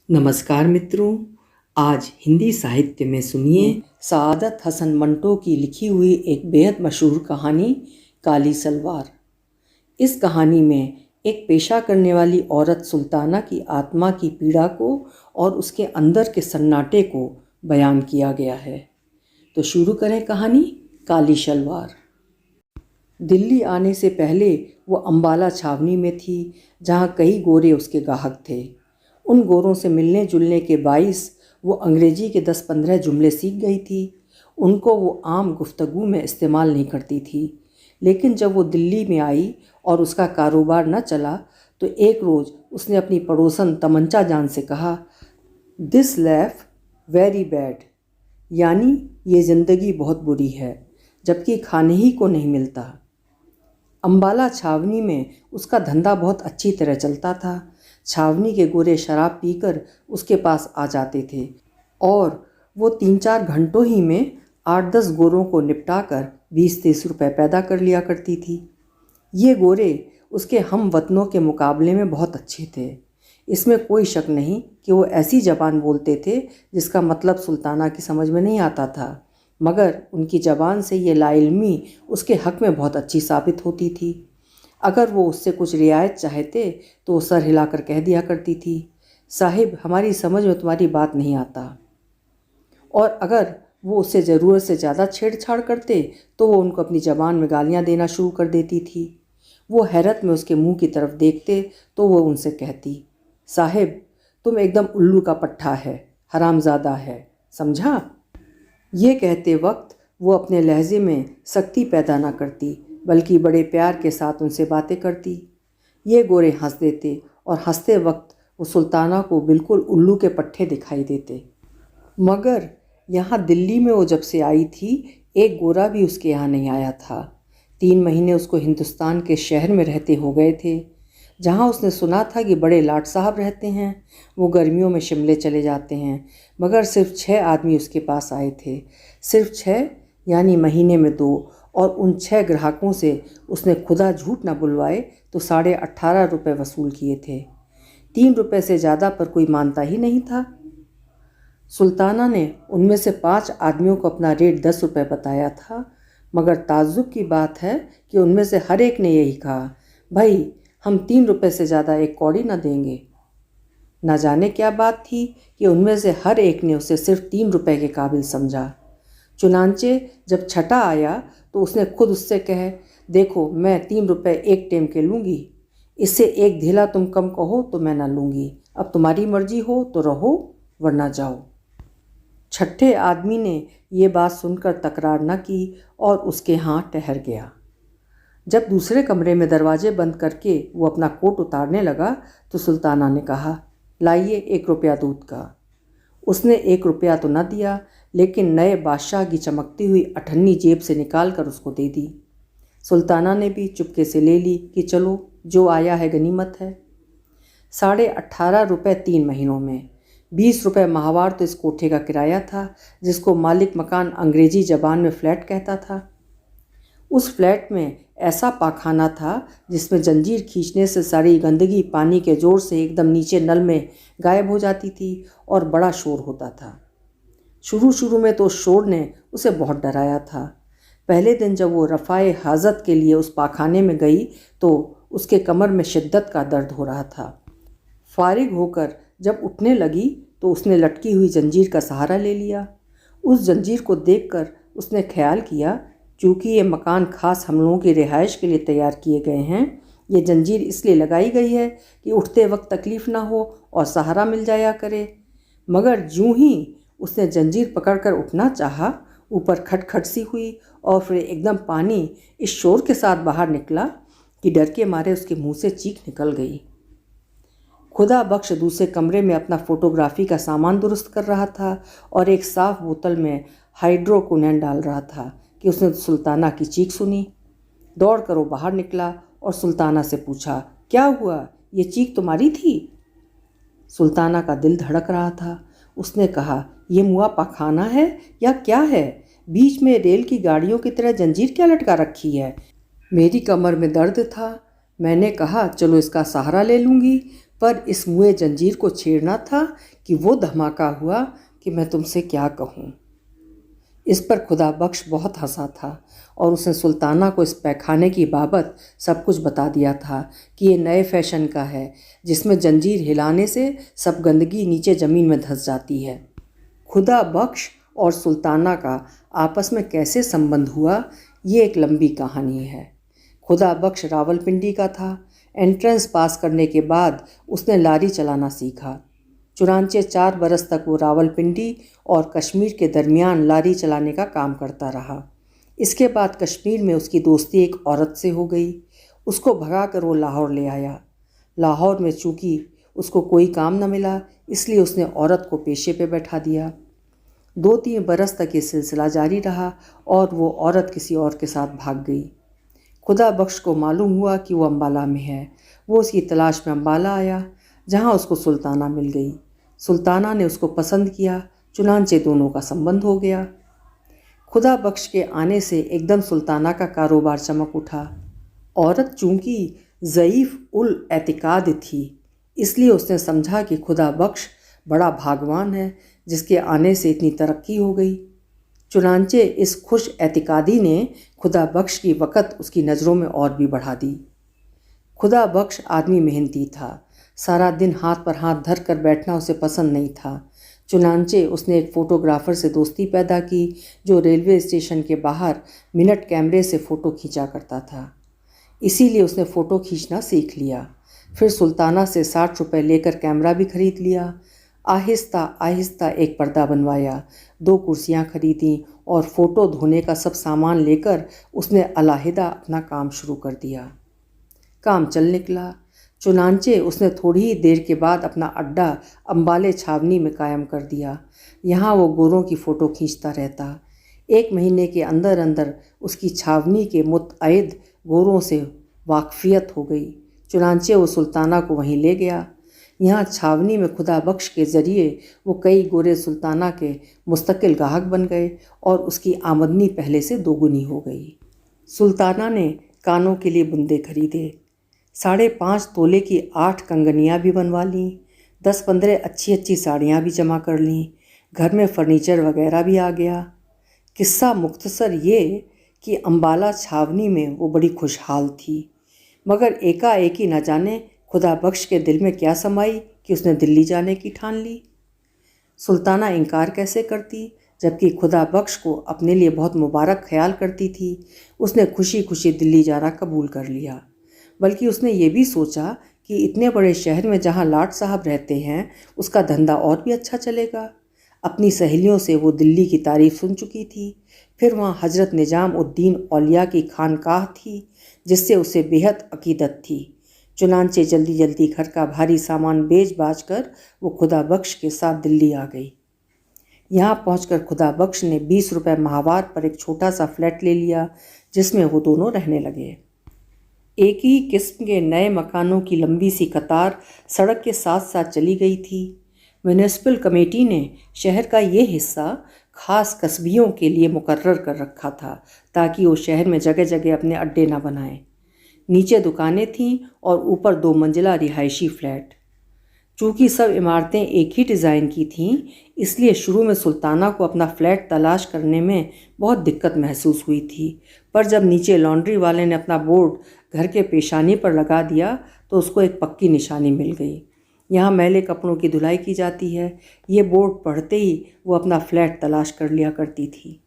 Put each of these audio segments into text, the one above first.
नमस्कार मित्रों, आज हिंदी साहित्य में सुनिए सआदत हसन मंटो की लिखी हुई एक बेहद मशहूर कहानी काली सलवार। इस कहानी में एक पेशा करने वाली औरत सुल्ताना की आत्मा की पीड़ा को और उसके अंदर के सन्नाटे को बयान किया गया है। तो शुरू करें कहानी काली सलवार। दिल्ली आने से पहले वो अम्बाला छावनी में थी, जहाँ कई गोरे उसके गाहक थे। उन गोरों से मिलने जुलने के बाइस वो अंग्रेजी के 10-15 जुमले सीख गई थी। उनको वो आम गुफ्तगू में इस्तेमाल नहीं करती थी, लेकिन जब वो दिल्ली में आई और उसका कारोबार न चला तो एक रोज़ उसने अपनी पड़ोसन तमंचा जान से कहा, दिस लाइफ वेरी बैड, यानी ये ज़िंदगी बहुत बुरी है, जबकि खाने ही को नहीं मिलता। अम्बाला छावनी में उसका धंधा बहुत अच्छी तरह चलता था। छावनी के गोरे शराब पीकर उसके पास आ जाते थे और वो 3-4 घंटों ही में 8-10 गोरों को निपटा कर 20-30 रुपये पैदा कर लिया करती थी। ये गोरे उसके हम वतनों के मुकाबले में बहुत अच्छे थे। इसमें कोई शक नहीं कि वो ऐसी ज़बान बोलते थे जिसका मतलब सुल्ताना की समझ में नहीं आता था, मगर उनकी ज़बान से ये लाइल्मी उसके हक़ में बहुत अच्छी साबित होती थी। अगर वो उससे कुछ रियायत चाहते तो वो सर हिलाकर कह दिया करती थी, साहिब हमारी समझ में तुम्हारी बात नहीं आता। और अगर वो उससे ज़रूरत से ज़्यादा छेड़छाड़ करते तो वो उनको अपनी ज़बान में गालियाँ देना शुरू कर देती थी। वो हैरत में उसके मुंह की तरफ देखते तो वो उनसे कहती, साहिब तुम एकदम उल्लू का पट्ठा है, हरामज़ादा है, समझा। ये कहते वक्त वो अपने लहजे में सख्ती पैदा ना करती, बल्कि बड़े प्यार के साथ उनसे बातें करती। ये गोरे हंस देते और हंसते वक्त वो सुल्ताना को बिल्कुल उल्लू के पट्ठे दिखाई देते। मगर यहाँ दिल्ली में वो जब से आई थी, एक गोरा भी उसके यहाँ नहीं आया था। 3 महीने उसको हिंदुस्तान के शहर में रहते हो गए थे, जहाँ उसने सुना था कि बड़े लाट साहब रहते हैं। वो गर्मियों में शिमले चले जाते हैं, मगर सिर्फ 6 आदमी उसके पास आए थे। सिर्फ 6, यानी महीने में 2। और उन 6 ग्राहकों से उसने खुदा झूठ न बुलवाए तो 18.5 रुपये वसूल किए थे। 3 रुपये से ज़्यादा पर कोई मानता ही नहीं था। सुल्ताना ने उनमें से 5 आदमियों को अपना रेट 10 रुपये बताया था, मगर ताज्जुब की बात है कि उनमें से हर एक ने यही कहा, भाई हम 3 रुपये से ज़्यादा एक कौड़ी न देंगे। न जाने क्या बात थी कि उनमें से हर एक ने उसे सिर्फ 3 रुपये के काबिल समझा। चुनांचे जब छठा आया तो उसने खुद उससे कहे, देखो मैं 3 रुपये एक टेम के लूँगी, इससे एक ढीला तुम कम कहो तो मैं ना लूँगी। अब तुम्हारी मर्जी हो तो रहो वरना जाओ। छठे आदमी ने ये बात सुनकर तकरार न की और उसके यहाँ ठहर गया। जब दूसरे कमरे में दरवाजे बंद करके वो अपना कोट उतारने लगा तो सुल्ताना ने कहा, लाइए 1 रुपया दूध का। उसने 1 रुपया तो न दिया, लेकिन नए बादशाह की चमकती हुई अठन्नी जेब से निकाल कर उसको दे दी। सुल्ताना ने भी चुपके से ले ली कि चलो जो आया है गनीमत है। 18.5 रुपये 3 महीनों में, 20 रुपये माहवार तो इस कोठे का किराया था, जिसको मालिक मकान अंग्रेजी ज़बान में फ्लैट कहता था। उस फ्लैट में ऐसा पाखाना था जिसमें जंजीर खींचने से सारी गंदगी पानी के जोर से एकदम नीचे नल में गायब हो जाती थी और बड़ा शोर होता था। शुरू में तो शोर ने उसे बहुत डराया था। पहले दिन जब वो रफ़ाए हाजत के लिए उस पाखाने में गई तो उसके कमर में शिद्दत का दर्द हो रहा था। फारिग होकर जब उठने लगी तो उसने लटकी हुई जंजीर का सहारा ले लिया। उस जंजीर को देखकर उसने ख्याल किया, चूँकि ये मकान ख़ास हम लोगों की रिहाइश के लिए तैयार किए गए हैं, ये जंजीर इसलिए लगाई गई है कि उठते वक्त तकलीफ़ ना हो और सहारा मिल जाया करे। मगर यूँ ही उसने जंजीर पकड़कर उठना चाहा, ऊपर खटखट सी हुई और फिर एकदम पानी इस शोर के साथ बाहर निकला कि डर के मारे उसके मुंह से चीख निकल गई। खुदा बख्श दूसरे कमरे में अपना फ़ोटोग्राफी का सामान दुरुस्त कर रहा था और एक साफ़ बोतल में हाइड्रोक्विनोन डाल रहा था कि उसने सुल्ताना की चीख सुनी। दौड़ कर वो बाहर निकला और सुल्ताना से पूछा, क्या हुआ, ये चीख तुम्हारी थी? सुल्ताना का दिल धड़क रहा था। उसने कहा, ये मुआ पाखाना है या क्या है? बीच में रेल की गाड़ियों की तरह जंजीर क्या लटका रखी है? मेरी कमर में दर्द था, मैंने कहा चलो इसका सहारा ले लूँगी, पर इस मुए जंजीर को छेड़ना था कि वो धमाका हुआ कि मैं तुमसे क्या कहूँ। इस पर खुदा बख्श बहुत हंसा था और उसने सुल्ताना को इस पैखाने की बाबत सब कुछ बता दिया था कि ये नए फैशन का है जिसमें जंजीर हिलाने से सब गंदगी नीचे ज़मीन में धंस जाती है। खुदा बख्श और सुल्ताना का आपस में कैसे संबंध हुआ, ये एक लंबी कहानी है। खुदा बख्श रावलपिंडी का था। एंट्रेंस पास करने के बाद उसने लारी चलाना सीखा। चुनांचे 4 बरस तक वो रावलपिंडी और कश्मीर के दरमियान लारी चलाने का काम करता रहा। इसके बाद कश्मीर में उसकी दोस्ती एक औरत से हो गई। उसको भगाकर वो लाहौर ले आया। लाहौर में चूँकि उसको कोई काम न मिला, इसलिए उसने औरत को पेशे पे बैठा दिया। 2-3 बरस तक ये सिलसिला जारी रहा और वो औरत किसी और के साथ भाग गई। खुदा बख्श को मालूम हुआ कि वो अम्बाला में है। वो उसकी तलाश में अम्बाला आया, जहाँ उसको सुल्ताना मिल गई। सुल्ताना ने उसको पसंद किया, चुनांचे दोनों का संबंध हो गया। खुदा बख्श के आने से एकदम सुल्ताना का कारोबार चमक उठा। औरत चूँकि ज़ईफ़ उल एतिकाद थी, इसलिए उसने समझा कि खुदा बख्श बड़ा भागवान है जिसके आने से इतनी तरक्की हो गई। चुनांचे इस खुश एतिकादी ने खुदा बख्श की वक़्त उसकी नज़रों में और भी बढ़ा दी। खुदा बख्श आदमी मेहनती था। सारा दिन हाथ पर हाथ धर कर बैठना उसे पसंद नहीं था। चुनांचे उसने एक फ़ोटोग्राफ़र से दोस्ती पैदा की जो रेलवे स्टेशन के बाहर मिनट कैमरे से फ़ोटो खींचा करता था। इसीलिए उसने फ़ोटो खींचना सीख लिया। फिर सुल्ताना से 60 रुपये लेकर कैमरा भी खरीद लिया। आहिस्ता आहिस्ता एक पर्दा बनवाया, 2 कुर्सियाँ खरीदीं और फ़ोटो धोने का सब सामान लेकर उसने अलहदा अपना काम शुरू कर दिया। काम चल निकला। चुनांचे उसने थोड़ी ही देर के बाद अपना अड्डा अम्बाले छावनी में कायम कर दिया। यहाँ वो गोरों की फ़ोटो खींचता रहता। 1 महीने के अंदर अंदर उसकी छावनी के मुतअद्दिद गोरों से वाकफियत हो गई। चुनांचे वो सुल्ताना को वहीं ले गया। यहाँ छावनी में खुदा बख्श के ज़रिए वो कई गोरे सुल्ताना के मुस्तकिल गाहक बन गए और उसकी आमदनी पहले से दोगुनी हो गई। सुल्ताना ने कानों के लिए बुंदे खरीदे, 5.5 तोले की 8 कंगनियाँ भी बनवा लीं, 10-15 अच्छी अच्छी साड़ियाँ भी जमा कर लीं। घर में फर्नीचर वगैरह भी आ गया। किस्सा मुख्तसर ये कि अम्बाला छावनी में वो बड़ी खुशहाल थी, मगर एकाएक ही न जाने खुदा बख्श के दिल में क्या समाई कि उसने दिल्ली जाने की ठान ली। सुल्ताना इनकार कैसे करती, जबकि खुदा बख्श को अपने लिए बहुत मुबारक ख्याल करती थी। उसने खुशी खुशी दिल्ली जाना कबूल कर लिया। बल्कि उसने ये भी सोचा कि इतने बड़े शहर में जहाँ लाट साहब रहते हैं, उसका धंधा और भी अच्छा चलेगा। अपनी सहेलियों से वो दिल्ली की तारीफ़ सुन चुकी थी। फिर वहाँ हज़रत निज़ाम उद्दीन औलिया की खानकाह थी, जिससे उसे बेहद अकीदत थी। चुनांचे जल्दी जल्दी घर का भारी सामान बेच बाच कर वो खुदा बख्श के साथ दिल्ली आ गई। यहाँ पहुंचकर खुदा बख्श ने 20 रुपये माहवार पर एक छोटा सा फ्लैट ले लिया, जिसमें वो दोनों रहने लगे। एक ही किस्म के नए मकानों की लंबी सी कतार सड़क के साथ साथ चली गई थी। म्यूनिसिपल कमेटी ने शहर का ये हिस्सा खास कस्बियों के लिए मुकर्रर कर रखा था, ताकि वो शहर में जगह जगह अपने अड्डे न बनाएं। नीचे दुकानें थीं और ऊपर 2 मंजिला रिहायशी फ्लैट। चूँकि सब इमारतें एक ही डिज़ाइन की थीं, इसलिए शुरू में सुल्ताना को अपना फ्लैट तलाश करने में बहुत दिक्कत महसूस हुई थी। पर जब नीचे लॉन्ड्री वाले ने अपना बोर्ड घर के पेशानी पर लगा दिया तो उसको एक पक्की निशानी मिल गई। यहाँ मैले कपड़ों की धुलाई की जाती है। ये बोर्ड पढ़ते ही वो अपना फ्लैट तलाश कर लिया करती थी।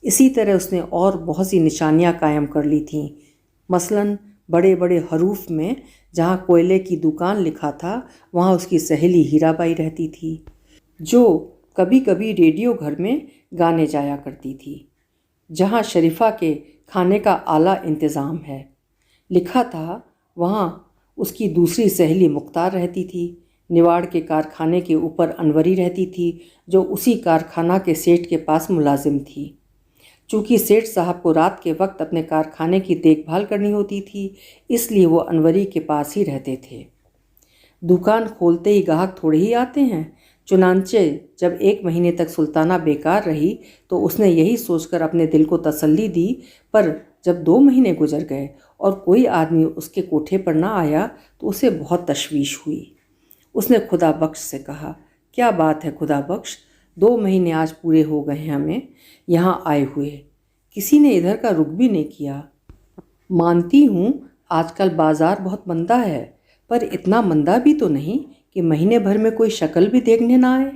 इसी तरह उसने और बहुत सी निशानियाँ कायम कर ली थीं। मसलन बड़े बड़े हरूफ में जहाँ कोयले की दुकान लिखा था, वहाँ उसकी सहेली हीराबाई रहती थी, जो कभी कभी रेडियो घर में गाने जाया करती थी। जहाँ शरीफा के खाने का आला इंतज़ाम है लिखा था, वहाँ उसकी दूसरी सहेली मुख्तार रहती थी। निवाड़ के कारखाने के ऊपर अनवरी रहती थी, जो उसी कारखाना के सेठ के पास मुलाजिम थी। चूँकि सेठ साहब को रात के वक्त अपने कारखाने की देखभाल करनी होती थी, इसलिए वो अनवरी के पास ही रहते थे। दुकान खोलते ही गाहक थोड़े ही आते हैं। चुनांचे जब 1 महीने तक सुल्ताना बेकार रही तो उसने यही सोचकर अपने दिल को तसल्ली दी, पर जब 2 महीने गुजर गए और कोई आदमी उसके कोठे पर ना आया तो उसे बहुत तशवीश हुई। उसने खुदा बख्श से कहा, क्या बात है खुदा बख्श, 2 महीने आज पूरे हो गए हैं हमें यहाँ आए हुए, किसी ने इधर का रुख भी नहीं किया। मानती हूँ आजकल बाजार बहुत मंदा है, पर इतना मंदा भी तो नहीं कि महीने भर में कोई शक्ल भी देखने ना आए।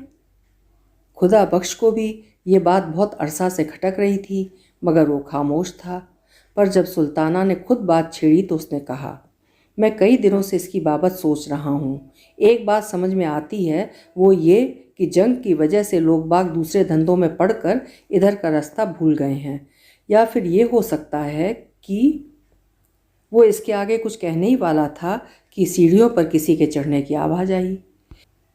खुदा बख्श को भी ये बात बहुत अरसा से खटक रही थी, मगर वो खामोश था। पर जब सुल्ताना ने खुद बात छेड़ी तो उसने कहा, मैं कई दिनों से इसकी बाबत सोच रहा हूँ। एक बात समझ में आती है, वो ये कि जंग की वजह से लोग बाग दूसरे धंधों में पड़कर इधर का रास्ता भूल गए हैं, या फिर ये हो सकता है कि वो इसके आगे कुछ कहने ही वाला था कि सीढ़ियों पर किसी के चढ़ने की आवाज़ आई।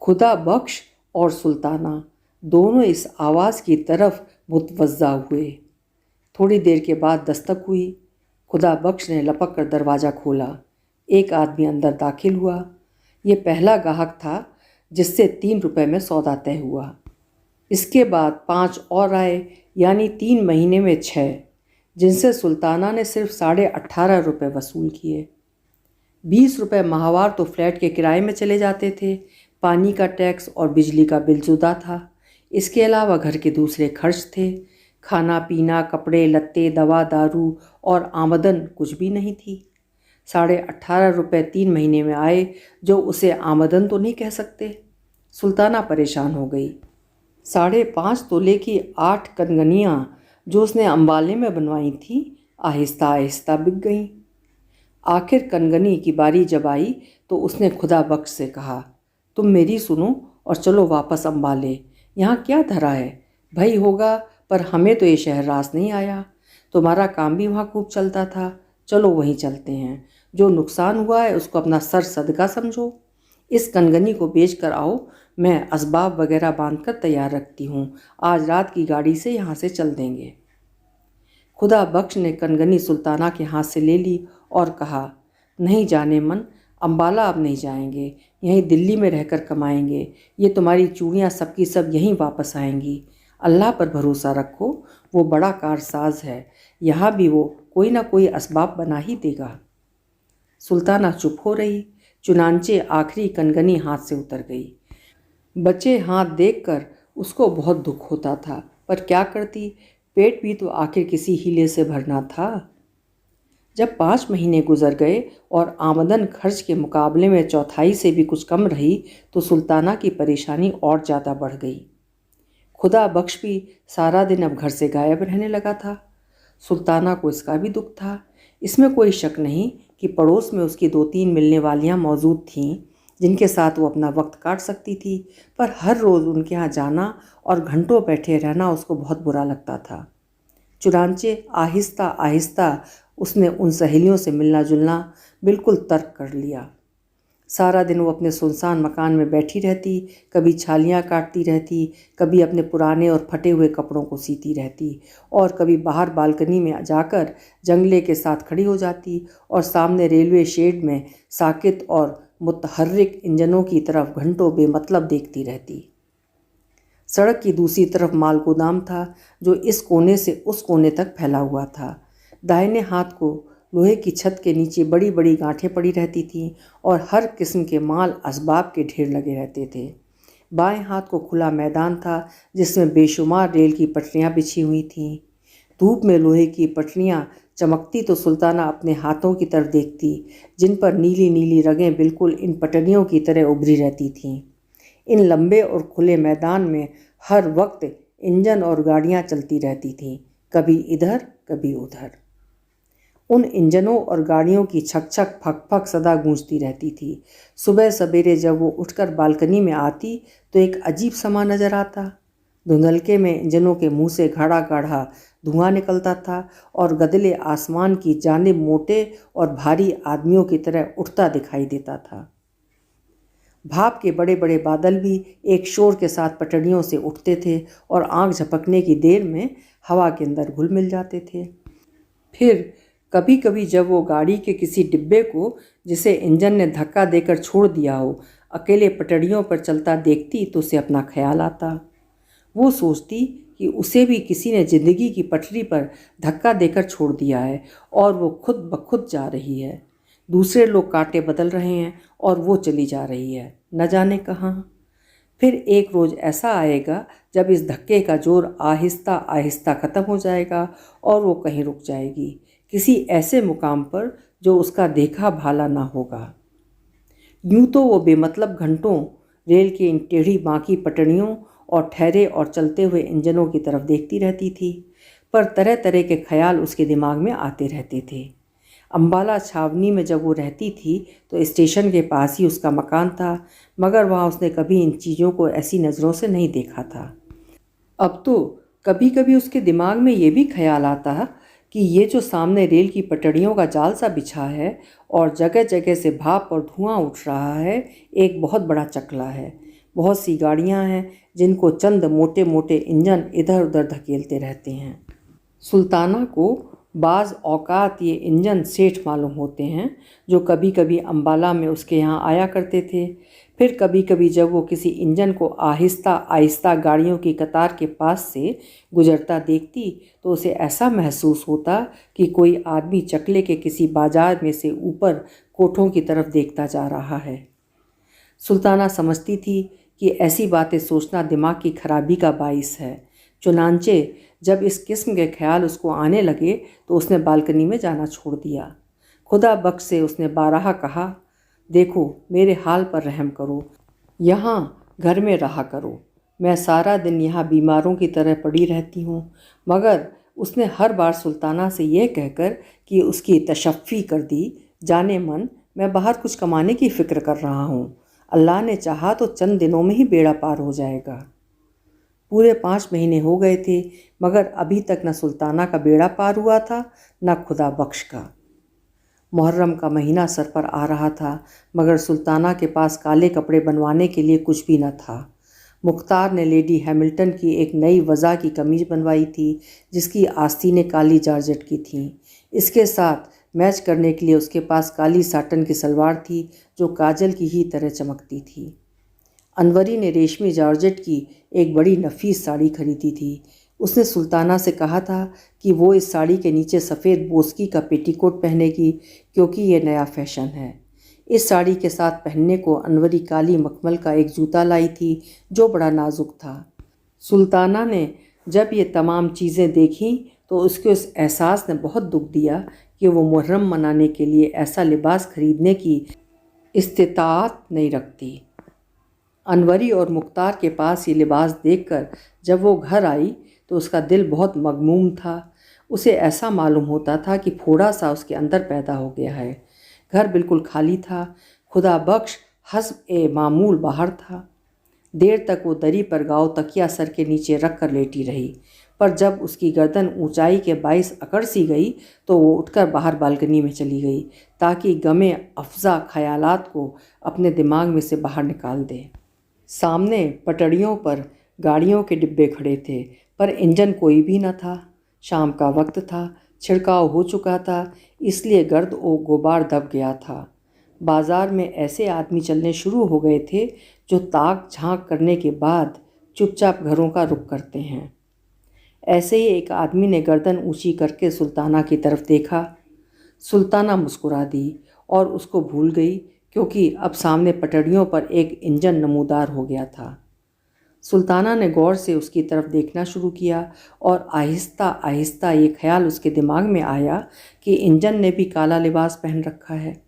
खुदा बख्श और सुल्ताना दोनों इस आवाज़ की तरफ मुतवज्जा हुए। थोड़ी देर के बाद दस्तक हुई। खुदा बख्श ने लपक कर दरवाज़ा खोला। एक आदमी अंदर दाखिल हुआ। ये पहला गाहक था जिससे 3 रुपए में सौदा तय हुआ। इसके बाद 5 और आए, यानी 3 महीने में 6, जिनसे सुल्ताना ने सिर्फ 18.5 रुपये वसूल किए। 20 रुपये माहवार तो फ्लैट के किराए में चले जाते थे। पानी का टैक्स और बिजली का बिल जुदा था। इसके अलावा घर के दूसरे खर्च थे। खाना पीना, कपड़े लत्ते, दवा दारू और आमदन कुछ भी नहीं थी। 18.5 रुपये 3 महीने में आए, जो उसे आमदन तो नहीं कह सकते। सुल्ताना परेशान हो गई। 5.5 तोले की 8 कनगनियाँ जो उसने अम्बाले में बनवाई थी, आहिस्ता आहिस्ता बिक गईं। आखिर कनगनी की बारी जब आई तो उसने खुदा बख्श से कहा, तुम मेरी सुनो और चलो वापस अम्बाले। यहाँ क्या धरा है, भई होगा, पर हमें तो ये शहर रास नहीं आया। तुम्हारा काम भी वहाँ खूब चलता था, चलो वहीं चलते हैं। जो नुकसान हुआ है उसको अपना सर सदका समझो। इस कनगनी को बेच कर आओ, मैं असबाब वगैरह बांध कर तैयार रखती हूँ। आज रात की गाड़ी से यहाँ से चल देंगे। खुदा बख्श ने कनगनी सुल्ताना के हाथ से ले ली और कहा, नहीं जाने मन, अम्बाला अब नहीं जाएंगे, यहीं दिल्ली में रहकर कमाएंगे। ये तुम्हारी चूड़ियाँ सबकी सब यहीं वापस आएंगी। अल्लाह पर भरोसा रखो, वो बड़ा कारसाज है, यहाँ भी वो कोई ना कोई असबाब बना ही देगा। सुल्ताना चुप हो रही। चुनांचे आखिरी कनगनी हाथ से उतर गई। बचे हाथ देखकर उसको बहुत दुख होता था, पर क्या करती, पेट भी तो आखिर किसी हीले से भरना था। जब 5 महीने गुजर गए और आमदन खर्च के मुकाबले में चौथाई से भी कुछ कम रही तो सुल्ताना की परेशानी और ज़्यादा बढ़ गई। खुदा बख्श भी सारा दिन अब घर से गायब रहने लगा था। सुल्ताना को इसका भी दुख था। इसमें कोई शक नहीं कि पड़ोस में उसकी 2-3 मिलने वालियाँ मौजूद थीं जिनके साथ वो अपना वक्त काट सकती थी, पर हर रोज़ उनके यहाँ जाना और घंटों बैठे रहना उसको बहुत बुरा लगता था। चुनांचे आहिस्ता आहिस्ता उसने उन सहेलियों से मिलना जुलना बिल्कुल तर्क कर लिया। सारा दिन वो अपने सुनसान मकान में बैठी रहती, कभी छालियाँ काटती रहती, कभी अपने पुराने और फटे हुए कपड़ों को सीती रहती, और कभी बाहर बालकनी में जाकर जंगले के साथ खड़ी हो जाती और सामने रेलवे शेड में साकित और मुतहर्रिक इंजनों की तरफ घंटों बेमतलब देखती रहती। सड़क की दूसरी तरफ माल गोदाम था, जो इस कोने से उस कोने तक फैला हुआ था। दाहिने हाथ को लोहे की छत के नीचे बड़ी बड़ी गांठें पड़ी रहती थीं और हर किस्म के माल असबाब के ढेर लगे रहते थे। बाएं हाथ को खुला मैदान था जिसमें बेशुमार रेल की पटरियां बिछी हुई थीं। धूप में लोहे की पटरियां चमकती तो सुल्ताना अपने हाथों की तरफ देखती, जिन पर नीली नीली रगें बिल्कुल इन पटरियों की तरह उभरी रहती थीं। इन लंबे और खुले मैदान में हर वक्त इंजन और गाड़ियां चलती रहती थीं, कभी इधर कभी उधर। उन इंजनों और गाड़ियों की छक छक फक फक सदा गूंजती रहती थी। सुबह सवेरे जब वो उठकर बालकनी में आती तो एक अजीब समा नजर आता। धुंधलके में इंजनों के मुंह से गाढ़ा गाढ़ा धुआं निकलता था और गदले आसमान की जानिब मोटे और भारी आदमियों की तरह उठता दिखाई देता था। भाप के बड़े बड़े बादल भी एक शोर के साथ पटड़ियों से उठते थे और आंख झपकने की देर में हवा के अंदर घुल मिल जाते थे। फिर कभी कभी जब वो गाड़ी के किसी डिब्बे को, जिसे इंजन ने धक्का देकर छोड़ दिया हो, अकेले पटड़ियों पर चलता देखती तो उसे अपना ख्याल आता। वो सोचती कि उसे भी किसी ने ज़िंदगी की पटरी पर धक्का देकर छोड़ दिया है और वो खुद ब खुद जा रही है। दूसरे लोग कांटे बदल रहे हैं और वो चली जा रही है, न जाने कहाँ। फिर एक रोज़ ऐसा आएगा जब इस धक्के का जोर आहिस्ता आहिस्ता ख़त्म हो जाएगा और वो कहीं रुक जाएगी, किसी ऐसे मुकाम पर जो उसका देखा भाला ना होगा। यूं तो वो बेमतलब घंटों रेल की इन टेढ़ी बांकी पटरियों और ठहरे और चलते हुए इंजनों की तरफ देखती रहती थी, पर तरह तरह के ख्याल उसके दिमाग में आते रहते थे। अम्बाला छावनी में जब वो रहती थी तो स्टेशन के पास ही उसका मकान था, मगर वहाँ उसने कभी इन चीज़ों को ऐसी नज़रों से नहीं देखा था। अब तो कभी कभी उसके दिमाग में ये भी ख्याल आता कि ये जो सामने रेल की पटरियों का जाल सा बिछा है और जगह जगह से भाप और धुआं उठ रहा है, एक बहुत बड़ा चकला है। बहुत सी गाड़ियां हैं जिनको चंद मोटे मोटे इंजन इधर उधर धकेलते रहते हैं। सुल्ताना को बाज़ औकात ये इंजन सेठ मालूम होते हैं, जो कभी कभी अम्बाला में उसके यहाँ आया करते थे। फिर कभी कभी जब वो किसी इंजन को आहिस्ता आहिस्ता गाड़ियों की कतार के पास से गुजरता देखती तो उसे ऐसा महसूस होता कि कोई आदमी चकले के किसी बाजार में से ऊपर कोठों की तरफ देखता जा रहा है। सुल्ताना समझती थी कि ऐसी बातें सोचना दिमाग की खराबी का बाइस है। चुनांचे जब इस किस्म के ख्याल उसको आने लगे तो उसने बालकनी में जाना छोड़ दिया। खुदा बख्श से उसने बारहा कहा, देखो मेरे हाल पर रहम करो, यहाँ घर में रहा करो, मैं सारा दिन यहाँ बीमारों की तरह पड़ी रहती हूँ। मगर उसने हर बार सुल्ताना से यह कहकर कि उसकी तशफ़ी कर दी, जाने मन मैं बाहर कुछ कमाने की फ़िक्र कर रहा हूँ, अल्लाह ने चाहा तो चंद दिनों में ही बेड़ा पार हो जाएगा। पूरे 5 महीने हो गए थे, मगर अभी तक न सुल्ताना का बेड़ा पार हुआ था न खुदा बख्श का। मुहर्रम का महीना सर पर आ रहा था, मगर सुल्ताना के पास काले कपड़े बनवाने के लिए कुछ भी न था। मुख्तार ने लेडी हैमिल्टन की एक नई वज़ा की कमीज बनवाई थी, जिसकी आस्तीनें काली जारजेट की थीं। इसके साथ मैच करने के लिए उसके पास काली साटन की सलवार थी, जो काजल की ही तरह चमकती थी। अनवरी ने रेशमी जॉर्जेट की एक बड़ी नफीस साड़ी खरीदी थी। उसने सुल्ताना से कहा था कि वो इस साड़ी के नीचे सफ़ेद बोस्की का पेटीकोट पहनेगी, क्योंकि ये नया फैशन है। इस साड़ी के साथ पहनने को अनवरी काली मखमल का एक जूता लाई थी, जो बड़ा नाजुक था। सुल्ताना ने जब ये तमाम चीज़ें देखीं तो उसके उस एहसास ने बहुत दुख दिया कि वो मुहर्रम मनाने के लिए ऐसा लिबास खरीदने की इस्तिताअत नहीं रखती। अनवरी और मुख्तार के पास ये लिबास देखकर जब वो घर आई तो उसका दिल बहुत मगमूम था। उसे ऐसा मालूम होता था कि फोड़ा सा उसके अंदर पैदा हो गया है। घर बिल्कुल खाली था, खुदा बख्श हस्ब ए मामूल बाहर था। देर तक वो दरी पर गाँव तकिया सर के नीचे रख कर लेटी रही, पर जब उसकी गर्दन ऊंचाई के बाइस अकड़ सी गई तो वो उठकर बाहर बालकनी में चली गई, ताकि गमे अफजा ख्यालात को अपने दिमाग में से बाहर निकाल दे। सामने पटड़ियों पर गाड़ियों के डिब्बे खड़े थे, पर इंजन कोई भी न था। शाम का वक्त था, छिड़काव हो चुका था, इसलिए गर्द और गुबार दब गया था। बाज़ार में ऐसे आदमी चलने शुरू हो गए थे जो ताक झांक करने के बाद चुपचाप घरों का रुख करते हैं। ऐसे ही एक आदमी ने गर्दन ऊंची करके सुल्ताना की तरफ देखा। सुल्ताना मुस्कुरा दी और उसको भूल गई, क्योंकि अब सामने पटड़ियों पर एक इंजन नमूदार हो गया था। सुल्ताना ने गौर से उसकी तरफ देखना शुरू किया और आहिस्ता आहिस्ता ये ख्याल उसके दिमाग में आया कि इंजन ने भी काला लिबास पहन रखा है।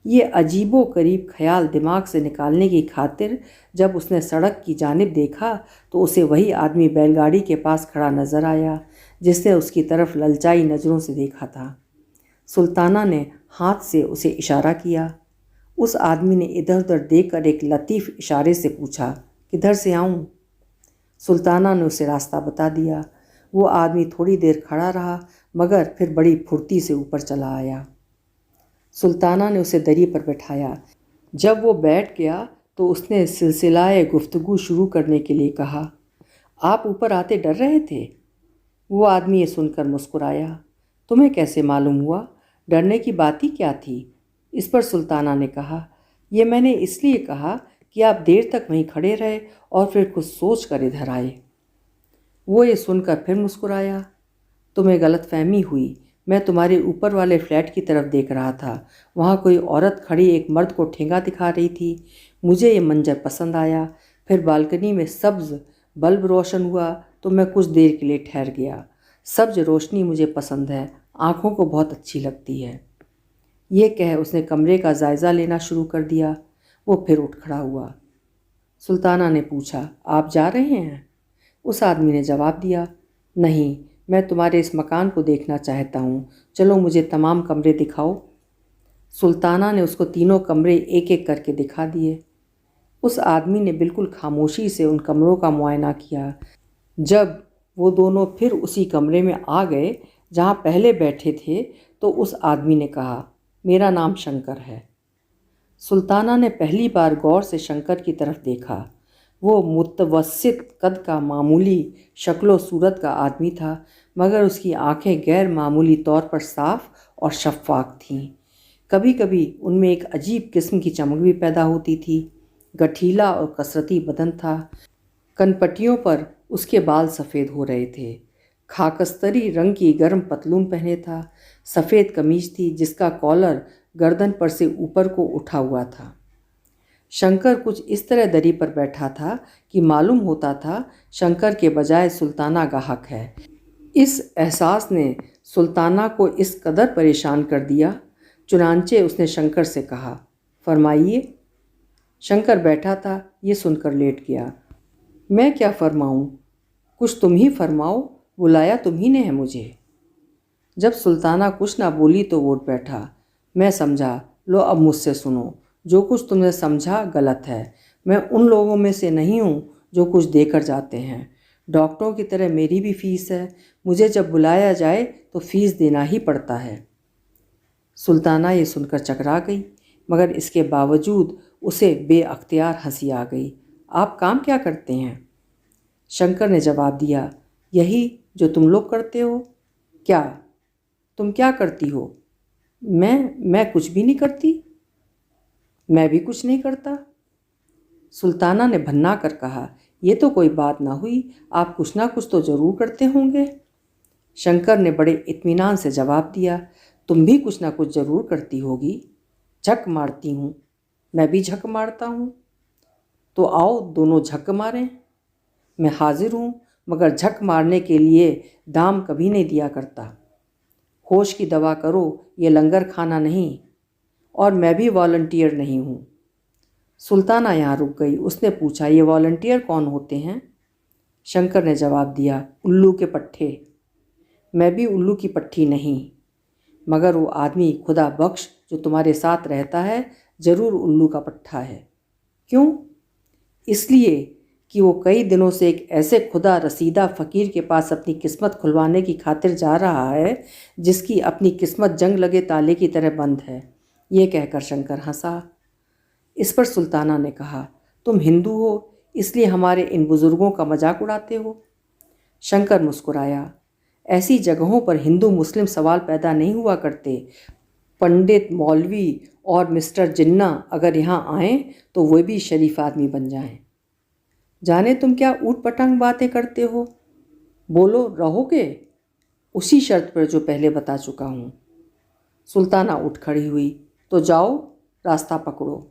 ये अजीबो करीब ख्याल दिमाग से निकालने की खातिर जब उसने सड़क की जानिब देखा तो उसे वही आदमी बैलगाड़ी के पास खड़ा नजर आया, जिसने उसकी तरफ ललचाई नज़रों से देखा था। सुल्ताना ने हाथ से उसे इशारा किया। उस आदमी ने इधर उधर देखकर एक लतीफ़ इशारे से पूछा, किधर से आऊँ? सुल्ताना ने उसे रास्ता बता दिया। वो आदमी थोड़ी देर खड़ा रहा, मगर फिर बड़ी फुर्ती से ऊपर चला आया। सुल्ताना ने उसे दरी पर बैठाया। जब वो बैठ गया तो उसने सिलसिलाए गुफ्तगू शुरू करने के लिए कहा, आप ऊपर आते डर रहे थे? वो आदमी ये सुनकर मुस्कुराया। तुम्हें कैसे मालूम हुआ? डरने की बात ही क्या थी? इस पर सुल्ताना ने कहा, यह मैंने इसलिए कहा कि आप देर तक वहीं खड़े रहे और फिर कुछ सोच कर इधर आए। वो ये सुनकर फिर मुस्कुराया। तुम्हें गलतफहमी हुई, मैं तुम्हारे ऊपर वाले फ्लैट की तरफ देख रहा था। वहाँ कोई औरत खड़ी एक मर्द को ठेंगा दिखा रही थी। मुझे ये मंजर पसंद आया। फिर बालकनी में सब्ज़ बल्ब रोशन हुआ तो मैं कुछ देर के लिए ठहर गया। सब्ज़ रोशनी मुझे पसंद है, आँखों को बहुत अच्छी लगती है। ये कह उसने कमरे का जायज़ा लेना शुरू कर दिया। वो फिर उठ खड़ा हुआ। सुल्ताना ने पूछा, आप जा रहे हैं? उस आदमी ने जवाब दिया, नहीं, मैं तुम्हारे इस मकान को देखना चाहता हूँ। चलो मुझे तमाम कमरे दिखाओ। सुल्ताना ने उसको तीनों कमरे एक एक करके दिखा दिए। उस आदमी ने बिल्कुल खामोशी से उन कमरों का मुआयना किया। जब वो दोनों फिर उसी कमरे में आ गए जहाँ पहले बैठे थे तो उस आदमी ने कहा, मेरा नाम शंकर है। सुल्ताना ने पहली बार गौर से शंकर की तरफ देखा। वो मुतवस्सित कद का मामूली शक्लो सूरत का आदमी था, मगर उसकी आंखें गैर मामूली तौर पर साफ और शफ़ाफ़ थीं। कभी कभी उनमें एक अजीब किस्म की चमक भी पैदा होती थी। गठीला और कसरती बदन था। कनपटियों पर उसके बाल सफ़ेद हो रहे थे। खाकस्तरी रंग की गर्म पतलून पहने था। सफ़ेद कमीज थी जिसका कॉलर गर्दन पर से ऊपर को उठा हुआ था। शंकर कुछ इस तरह दरी पर बैठा था कि मालूम होता था शंकर के बजाय सुल्ताना गाहक है। इस एहसास ने सुल्ताना को इस कदर परेशान कर दिया, चुनांचे उसने शंकर से कहा, फरमाइए। शंकर बैठा था, ये सुनकर लेट गया। मैं क्या फरमाऊं? कुछ तुम ही फरमाओ, बुलाया तुम्ही ने है मुझे। जब सुल्ताना कुछ ना बोली तो वो उठ बैठा। मैं समझा, लो अब मुझसे सुनो। जो कुछ तुमने समझा गलत है। मैं उन लोगों में से नहीं हूँ जो कुछ देकर जाते हैं। डॉक्टरों की तरह मेरी भी फीस है। मुझे जब बुलाया जाए तो फीस देना ही पड़ता है। सुल्ताना ये सुनकर चकरा गई, मगर इसके बावजूद उसे बेअख्तियार हंसी आ गई। आप काम क्या करते हैं? शंकर ने जवाब दिया, यही जो तुम लोग करते हो। क्या? तुम क्या करती हो? मैं कुछ भी नहीं करती। मैं भी कुछ नहीं करता। सुल्ताना ने भन्ना कर कहा, यह तो कोई बात ना हुई, आप कुछ ना कुछ तो ज़रूर करते होंगे। शंकर ने बड़े इत्मीनान से जवाब दिया, तुम भी कुछ ना कुछ ज़रूर करती होगी। झक मारती हूँ। मैं भी झक मारता हूँ। तो आओ दोनों झक मारें। मैं हाजिर हूँ, मगर झक मारने के लिए दाम कभी नहीं दिया करता। होश की दवा करो, ये लंगर खाना नहीं, और मैं भी वॉलंटियर नहीं हूँ। सुल्ताना यहाँ रुक गई। उसने पूछा, ये वॉलंटियर कौन होते हैं? शंकर ने जवाब दिया, उल्लू के पट्ठे। मैं भी उल्लू की पट्टी नहीं, मगर वो आदमी खुदा बख्श जो तुम्हारे साथ रहता है ज़रूर उल्लू का पट्ठा है। क्यों? इसलिए कि वो कई दिनों से एक ऐसे खुदा रसीदा फ़कीर के पास अपनी किस्मत खुलवाने की खातिर जा रहा है जिसकी अपनी किस्मत जंग लगे ताले की तरह बंद है। ये कहकर शंकर हंसा। इस पर सुल्ताना ने कहा, तुम हिंदू हो इसलिए हमारे इन बुज़ुर्गों का मजाक उड़ाते हो। शंकर मुस्कुराया। ऐसी जगहों पर हिंदू मुस्लिम सवाल पैदा नहीं हुआ करते। पंडित, मौलवी और मिस्टर जिन्ना अगर यहाँ आएँ तो वे भी शरीफ आदमी बन जाएं। जाने तुम क्या ऊट पटांग बातें करते हो। बोलो, रहोगे? उसी शर्त पर जो पहले बता चुका हूँ। सुल्ताना उठ खड़ी हुई। तो जाओ, रास्ता पकड़ो।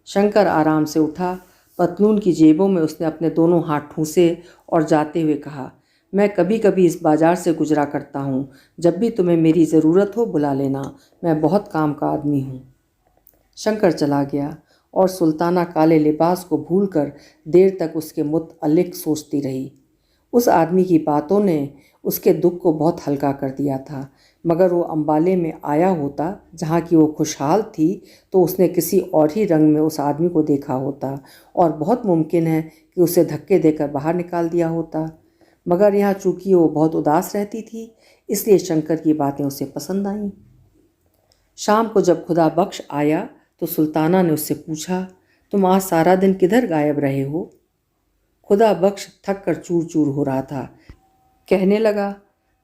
शंकर आराम से उठा। पतलून की जेबों में उसने अपने दोनों हाथ ठूंसे और जाते हुए कहा, मैं कभी कभी इस बाज़ार से गुजरा करता हूँ। जब भी तुम्हें मेरी ज़रूरत हो बुला लेना। मैं बहुत काम का आदमी हूँ। शंकर चला गया और सुल्ताना काले लिबास को भूलकर देर तक उसके मुतअल्लिक़ सोचती रही। उस आदमी की बातों ने उसके दुख को बहुत हल्का कर दिया था, मगर वो अम्बाले में आया होता जहाँ की वो खुशहाल थी तो उसने किसी और ही रंग में उस आदमी को देखा होता और बहुत मुमकिन है कि उसे धक्के देकर बाहर निकाल दिया होता। मगर यहाँ चूँकि वो बहुत उदास रहती थी इसलिए शंकर की बातें उसे पसंद आईं। शाम को जब खुदा बख्श आया तो सुल्ताना ने उससे पूछा, तुम आज सारा दिन किधर गायब रहे हो? खुदा बख्श थक कर चूर चूर हो रहा था। कहने लगा,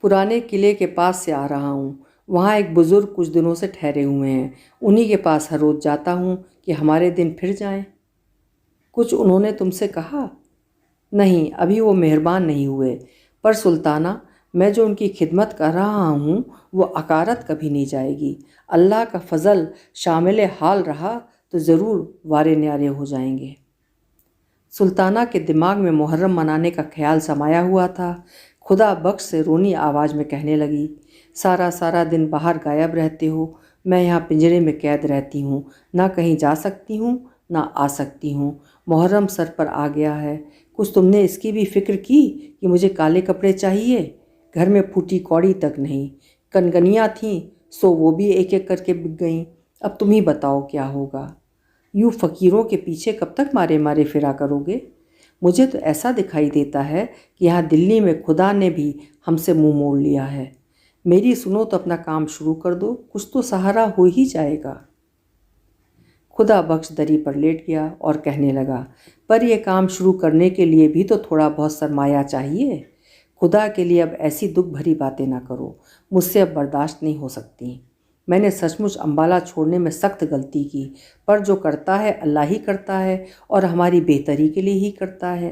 पुराने किले के पास से आ रहा हूँ। वहाँ एक बुज़ुर्ग कुछ दिनों से ठहरे हुए हैं। उन्हीं के पास हर रोज़ जाता हूँ कि हमारे दिन फिर जाएं। कुछ उन्होंने तुमसे कहा? नहीं, अभी वो मेहरबान नहीं हुए। पर सुल्ताना, मैं जो उनकी खिदमत कर रहा हूँ वो अकारत कभी नहीं जाएगी। अल्लाह का फजल शामिल हाल रहा तो ज़रूर वारे न्यारे हो जाएंगे। सुल्ताना के दिमाग में मुहर्रम मनाने का ख्याल समाया हुआ था। खुदा बख्श से रोनी आवाज़ में कहने लगी, सारा सारा दिन बाहर गायब रहते हो। मैं यहाँ पिंजरे में कैद रहती हूँ, ना कहीं जा सकती हूँ ना आ सकती हूँ। मुहर्रम सर पर आ गया है, कुछ तुमने इसकी भी फिक्र की कि मुझे काले कपड़े चाहिए? घर में फूटी कौड़ी तक नहीं। कनगनियाँ थीं सो वो भी एक एक करके बिक गईं। अब तुम ही बताओ क्या होगा। यूँ फ़कीरों के पीछे कब तक मारे मारे फिरा करोगे? मुझे तो ऐसा दिखाई देता है कि यहाँ दिल्ली में खुदा ने भी हमसे मुंह मोड़ लिया है। मेरी सुनो तो अपना काम शुरू कर दो, कुछ तो सहारा हो ही जाएगा। खुदा बख्श दरी पर लेट गया और कहने लगा, पर यह काम शुरू करने के लिए भी तो थोड़ा बहुत सरमाया चाहिए। खुदा के लिए अब ऐसी दुख भरी बातें ना करो, मुझसे अब बर्दाश्त नहीं हो सकती। मैंने सचमुच अंबाला छोड़ने में सख्त गलती की, पर जो करता है अल्लाह ही करता है और हमारी बेहतरी के लिए ही करता है।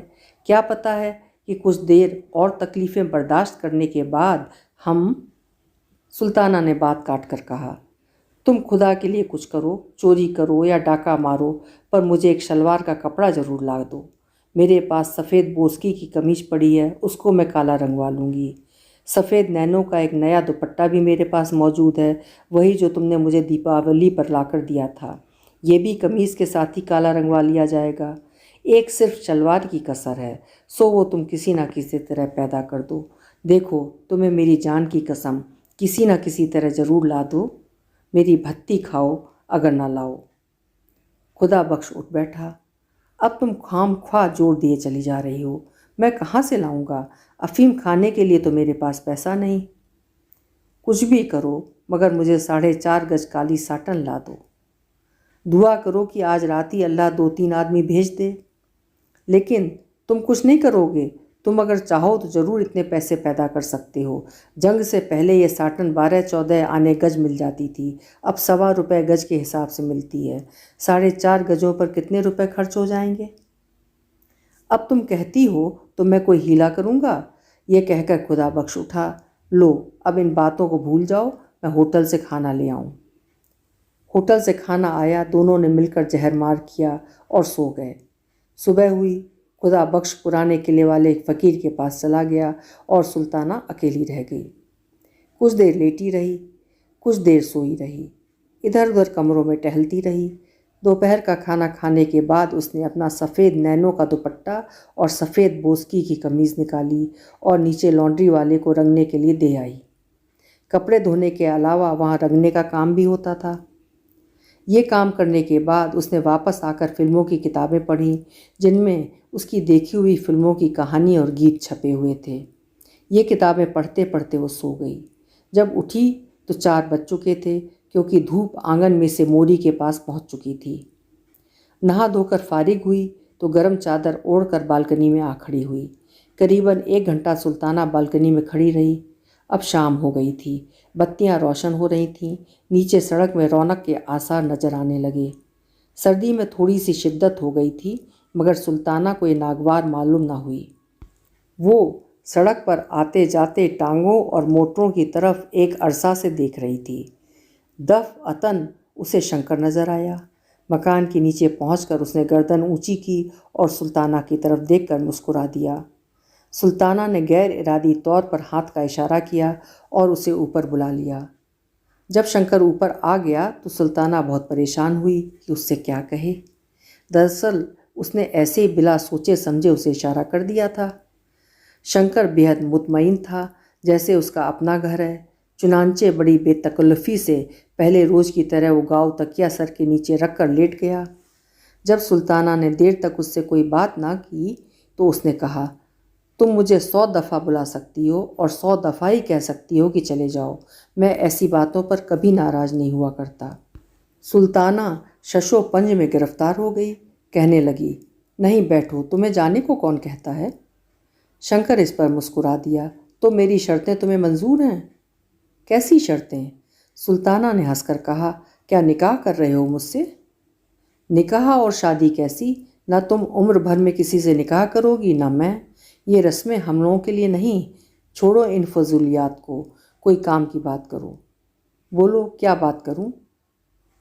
क्या पता है कि कुछ देर और तकलीफ़ें बर्दाश्त करने के बाद हम। सुल्ताना ने बात काट कर कहा, तुम खुदा के लिए कुछ करो, चोरी करो या डाका मारो, पर मुझे एक शलवार का कपड़ा ज़रूर ला दो। मेरे पास सफ़ेद बोस्की की कमीज पड़ी है, उसको मैं काला रंगवा लूँगी। सफ़ेद नैनों का एक नया दुपट्टा भी मेरे पास मौजूद है, वही जो तुमने मुझे दीपावली पर लाकर दिया था। ये भी कमीज़ के साथ ही काला रंगवा लिया जाएगा। एक सिर्फ शलवार की कसर है, सो वो तुम किसी ना किसी तरह पैदा कर दो। देखो, तुम्हें मेरी जान की कसम किसी न किसी तरह ज़रूर ला दो। मेरी भत्ती खाओ अगर ना लाओ। खुदा बख्श उठ बैठा, अब तुम खाम ख्वाह जोर दिए चली जा रही हो। मैं कहाँ से लाऊंगा? अफीम खाने के लिए तो मेरे पास पैसा नहीं। कुछ भी करो मगर मुझे 4.5 गज काली साटन ला दो। दुआ करो कि आज रात ही अल्लाह 2-3 आदमी भेज दे। लेकिन तुम कुछ नहीं करोगे। तुम अगर चाहो तो ज़रूर इतने पैसे पैदा कर सकते हो। जंग से पहले ये साटन 12-14 आने गज मिल जाती थी, अब ₹1.25 गज के हिसाब से मिलती है। 4.5 गजों पर कितने रुपए खर्च हो जाएंगे? अब तुम कहती हो तो मैं कोई हीला करूँगा। ये कहकर खुदा बख्श उठा, लो अब इन बातों को भूल जाओ, मैं होटल से खाना ले आऊँ। होटल से खाना आया, दोनों ने मिलकर जहर मार किया और सो गए। सुबह हुई, खुदा बख्श पुराने किले वाले एक फ़कीर के पास चला गया और सुल्ताना अकेली रह गई। कुछ देर लेटी रही, कुछ देर सोई रही, इधर उधर कमरों में टहलती रही। दोपहर का खाना खाने के बाद उसने अपना सफ़ेद नैनों का दुपट्टा और सफ़ेद बोस्की की कमीज़ निकाली और नीचे लॉन्ड्री वाले को रंगने के लिए दे आई। कपड़े धोने के अलावा वहाँ रंगने का काम भी होता था। ये काम करने के बाद उसने वापस आकर फिल्मों की किताबें पढ़ीं, जिनमें उसकी देखी हुई फिल्मों की कहानी और गीत छपे हुए थे। ये किताबें पढ़ते पढ़ते वो सो गई। जब उठी तो 4 बज चुके थे, क्योंकि धूप आंगन में से मोरी के पास पहुंच चुकी थी। नहा धोकर फारिग हुई तो गर्म चादर ओढ़कर बालकनी में आ खड़ी हुई। करीबन 1 घंटा सुल्ताना बालकनी में खड़ी रही। अब शाम हो गई थी, बत्तियां रोशन हो रही थीं, नीचे सड़क में रौनक के आसार नजर आने लगे। सर्दी में थोड़ी सी शिद्दत हो गई थी, मगर सुल्ताना को ये नागवार मालूम ना हुई। वो सड़क पर आते जाते टांगों और मोटरों की तरफ एक अरसा से देख रही थी। दफ अतन उसे शंकर नजर आया। मकान के नीचे पहुंचकर उसने गर्दन ऊंची की और सुल्ताना की तरफ देखकर मुस्कुरा दिया। सुल्ताना ने गैर इरादी तौर पर हाथ का इशारा किया और उसे ऊपर बुला लिया। जब शंकर ऊपर आ गया तो सुल्ताना बहुत परेशान हुई कि उससे क्या कहे। दरअसल उसने ऐसे ही बिला सोचे समझे उसे इशारा कर दिया था। शंकर बेहद मुतमईन था, जैसे उसका अपना घर है। चुनांचे बड़ी बेतकल्लुफ़ी से पहले रोज़ की तरह वो गाँव तकिया सर के नीचे रख कर लेट गया। जब सुल्ताना ने देर तक उससे कोई बात ना की तो उसने कहा, तुम मुझे 100 दफ़ा बुला सकती हो और 100 दफ़ा ही कह सकती हो कि चले जाओ। मैं ऐसी बातों पर कभी नाराज़ नहीं हुआ करता। सुल्ताना शशो पंज में गिरफ्तार हो गई। कहने लगी, नहीं बैठो, तुम्हें जाने को कौन कहता है? शंकर इस पर मुस्कुरा दिया, तो मेरी शर्तें तुम्हें मंजूर हैं? कैसी शर्तें? सुल्ताना ने हंसकर कहा, क्या निकाह कर रहे हो मुझसे? निकाह और शादी कैसी? ना तुम उम्र भर में किसी से निकाह करोगी ना मैं। ये रस्में हम लोगों के लिए नहीं। छोड़ो इन फजूलियात को, कोई काम की बात करो। बोलो, क्या बात करूं?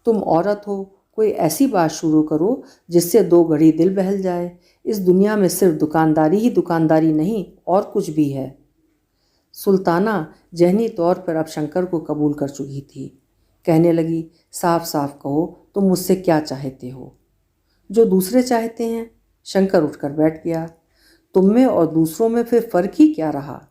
तुम औरत हो, कोई ऐसी बात शुरू करो जिससे दो घड़ी दिल बहल जाए। इस दुनिया में सिर्फ दुकानदारी ही दुकानदारी नहीं, और कुछ भी है। सुल्ताना जहनी तौर पर अब शंकर को कबूल कर चुकी थी। कहने लगी, साफ साफ कहो, तुम मुझसे क्या चाहते हो? जो दूसरे चाहते हैं। शंकर उठकर बैठ गया। तुम में और दूसरों में फिर फर्क ही क्या रहा?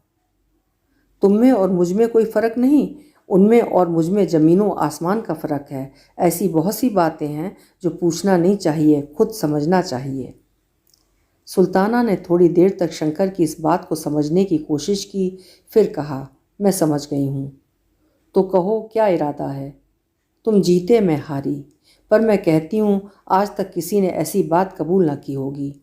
तुम में और मुझ में कोई फर्क नहीं, उनमें और मुझ में ज़मीनों आसमान का फ़र्क है। ऐसी बहुत सी बातें हैं जो पूछना नहीं चाहिए, खुद समझना चाहिए। सुल्ताना ने थोड़ी देर तक शंकर की इस बात को समझने की कोशिश की, फिर कहा, मैं समझ गई हूँ। तो कहो, क्या इरादा है? तुम जीते, मैं हारी, पर मैं कहती हूँ आज तक किसी ने ऐसी बात कबूल न की होगी।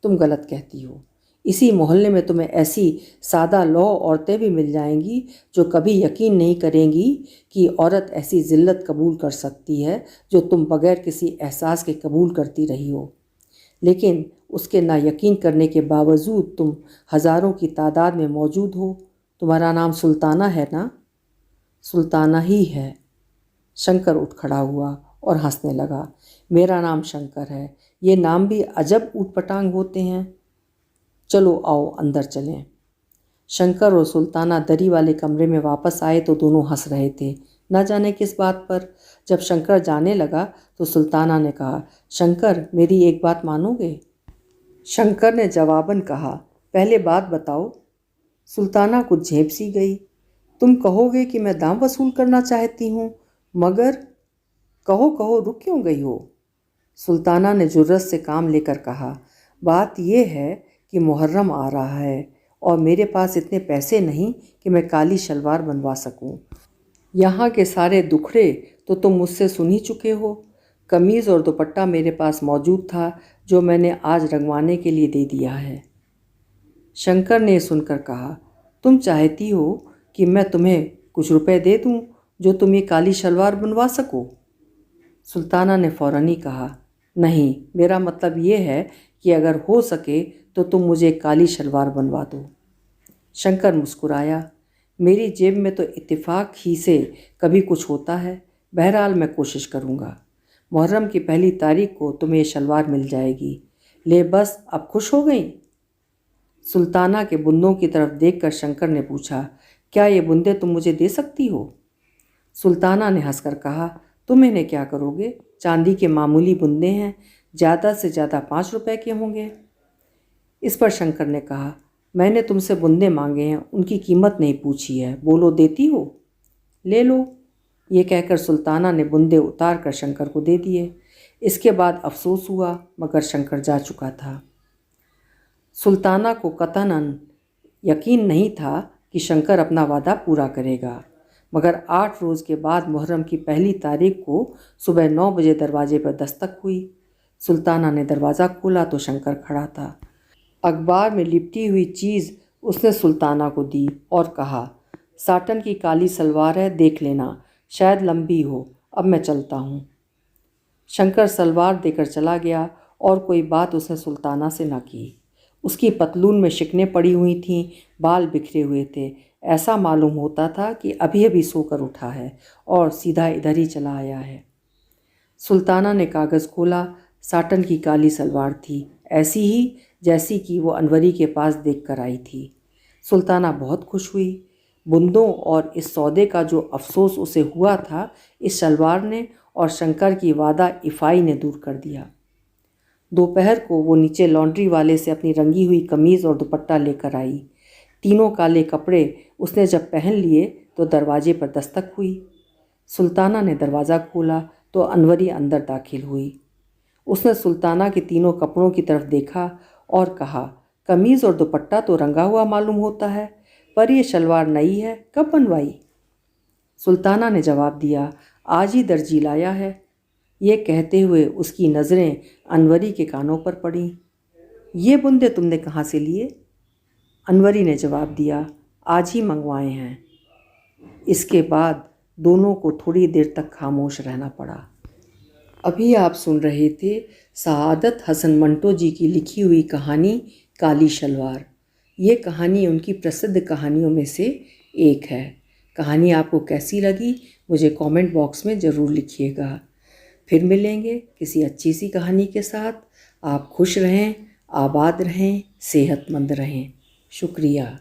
तुम गलत कहती हो। इसी मोहल्ले में तुम्हें ऐसी सादा लौह औरतें भी मिल जाएंगी जो कभी यकीन नहीं करेंगी कि औरत ऐसी जिल्लत कबूल कर सकती है जो तुम बगैर किसी एहसास के कबूल करती रही हो। लेकिन उसके ना यकीन करने के बावजूद तुम हज़ारों की तादाद में मौजूद हो। तुम्हारा नाम सुल्ताना है ना? सुल्ताना ही है। शंकर उठ खड़ा हुआ और हंसने लगा। मेरा नाम शंकर है। ये नाम भी अजब ऊटपटांग होते हैं। चलो आओ अंदर चलें। शंकर और सुल्ताना दरी वाले कमरे में वापस आए तो दोनों हंस रहे थे, न जाने किस बात पर। जब शंकर जाने लगा तो सुल्ताना ने कहा, शंकर, मेरी एक बात मानोगे? शंकर ने जवाबन कहा, पहले बात बताओ। सुल्ताना कुछ झेप सी गई। तुम कहोगे कि मैं दाम वसूल करना चाहती हूँ, मगर कहो कहो, रुक क्यों गई हो? सुल्ताना ने जुर्रत से काम लेकर कहा, बात यह है कि मुहर्रम आ रहा है और मेरे पास इतने पैसे नहीं कि मैं काली शलवार बनवा सकूं। यहाँ के सारे दुखड़े तो तुम मुझसे सुन ही चुके हो। कमीज़ और दुपट्टा मेरे पास मौजूद था जो मैंने आज रंगवाने के लिए दे दिया है। शंकर ने सुनकर कहा, तुम चाहती हो कि मैं तुम्हें कुछ रुपए दे दूं जो तुम ये काली शलवार बनवा सको? सुल्ताना ने फ़ौरन ही कहा, नहीं, मेरा मतलब ये है कि अगर हो सके तो तुम मुझे काली शलवार बनवा दो। शंकर मुस्कुराया, मेरी जेब में तो इत्तेफाक ही से कभी कुछ होता है। बहरहाल मैं कोशिश करूँगा। मुहर्रम की पहली तारीख को तुम्हें ये शलवार मिल जाएगी। ले बस, अब खुश हो गई? सुल्ताना के बुंदों की तरफ देखकर शंकर ने पूछा, क्या ये बुंदे तुम मुझे दे सकती हो? सुल्ताना ने हंसकर कहा, तुम इन्हें क्या करोगे? चांदी के मामूली बुंदे हैं, ज़्यादा से ज़्यादा 5 रुपए के होंगे। इस पर शंकर ने कहा, मैंने तुमसे बुंदे मांगे हैं, उनकी कीमत नहीं पूछी है। बोलो, देती हो? ले लो। ये कहकर सुल्ताना ने बुंदे उतार कर शंकर को दे दिए। इसके बाद अफसोस हुआ, मगर शंकर जा चुका था। सुल्ताना को कतनन यकीन नहीं था कि शंकर अपना वादा पूरा करेगा, मगर 8 रोज़ के बाद मुहर्रम की पहली तारीख को सुबह 9 बजे दरवाजे पर दस्तक हुई। सुल्ताना ने दरवाज़ा खोला तो शंकर खड़ा था। अखबार में लिपटी हुई चीज़ उसने सुल्ताना को दी और कहा, साटन की काली सलवार है, देख लेना, शायद लंबी हो। अब मैं चलता हूँ। शंकर सलवार देकर चला गया और कोई बात उसने सुल्ताना से न की। उसकी पतलून में शिकनें पड़ी हुई थीं, बाल बिखरे हुए थे। ऐसा मालूम होता था कि अभी अभी सोकर उठा है और सीधा इधर ही चला आया है। सुल्ताना ने कागज़ खोला। साटन की काली सलवार थी, ऐसी ही जैसी कि वो अनवरी के पास देख कर आई थी। सुल्ताना बहुत खुश हुई। बुंदों और इस सौदे का जो अफसोस उसे हुआ था, इस सलवार ने और शंकर की वादा इफ़ाई ने दूर कर दिया। दोपहर को वो नीचे लॉन्ड्री वाले से अपनी रंगी हुई कमीज़ और दुपट्टा लेकर आई। तीनों काले कपड़े उसने जब पहन लिए तो दरवाजे पर दस्तक हुई। सुल्ताना ने दरवाज़ा खोला तो अनवरी अंदर दाखिल हुई। उसने सुल्ताना के तीनों कपड़ों की तरफ देखा और कहा, कमीज़ और दुपट्टा तो रंगा हुआ मालूम होता है, पर यह शलवार नई है, कब बनवाई? सुल्ताना ने जवाब दिया, आज ही दर्जी लाया है। ये कहते हुए उसकी नज़रें अनवरी के कानों पर पड़ीं। ये बुंदे तुमने कहाँ से लिए? अनवरी ने जवाब दिया, आज ही मंगवाए हैं। इसके बाद दोनों को थोड़ी देर तक खामोश रहना पड़ा। अभी आप सुन रहे थे सआदत हसन मंटो जी की लिखी हुई कहानी काली शलवार। ये कहानी उनकी प्रसिद्ध कहानियों में से एक है। कहानी आपको कैसी लगी मुझे कमेंट बॉक्स में ज़रूर लिखिएगा। फिर मिलेंगे किसी अच्छी सी कहानी के साथ। आप खुश रहें, आबाद रहें, सेहतमंद रहें। शुक्रिया।